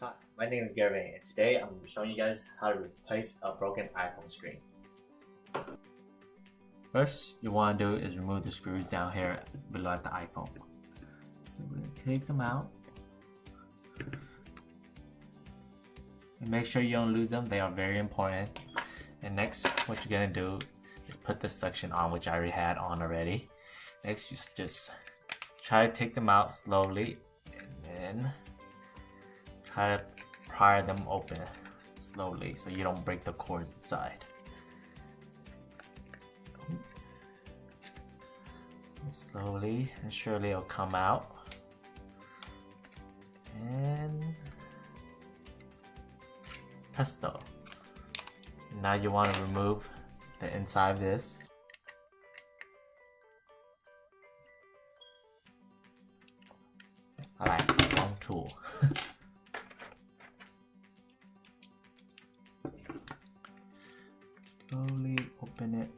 Hi, my name is Gary and today I'm going to be showing you guys how to replace a broken iPhone screen. First, you want to do is remove the screws down here below at the iPhone. So we're going to take them out. And make sure you don't lose them, they are very important. And next, what you're going to do is put this section on, which I already had on already. Next, you just try to take them out slowly and then try to pry them open slowly so you don't break the cords inside. Slowly and surely it'll come out. And presto. Now you want to remove the inside of this. I like the wrong tool. Slowly open it.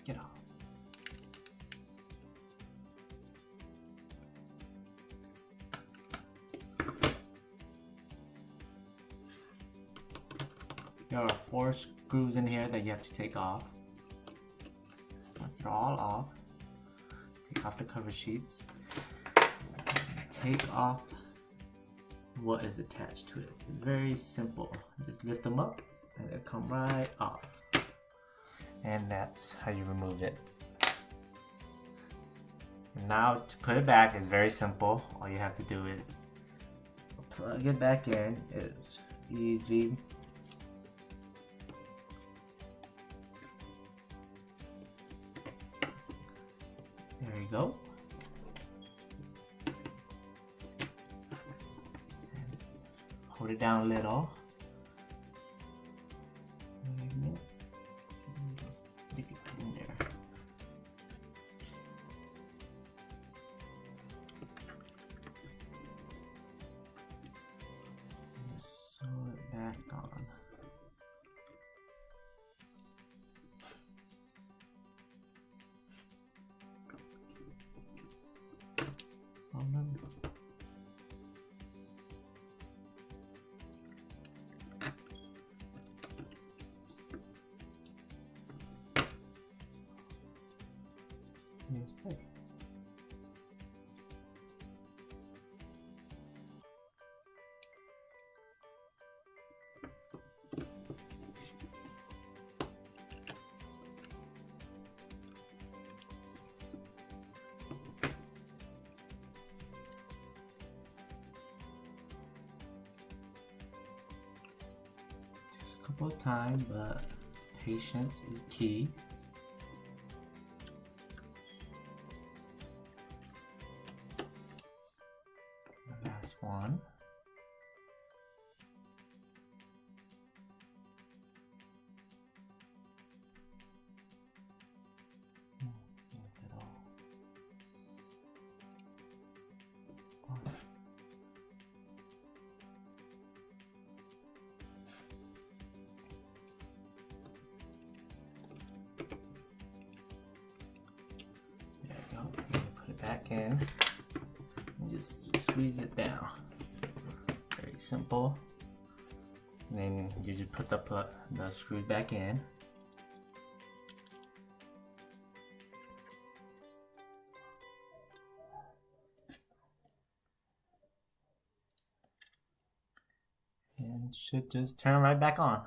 Get off. There are 4 screws in here that you have to take off. Once they're all off, take off the cover sheets. Take off what is attached to it. It's very simple. Just lift them up and they come right off. And that's how you remove it. Now to put it back is very simple. All you have to do is plug it back in. It's easy. There you go. And hold it down a little. Just stick it in there. And sew it back on. Stay. Just a couple of times, but patience is key. Last one. There you go. Put it back in. Just squeeze it down. Very simple. And then you just put the screws back in. And should just turn right back on.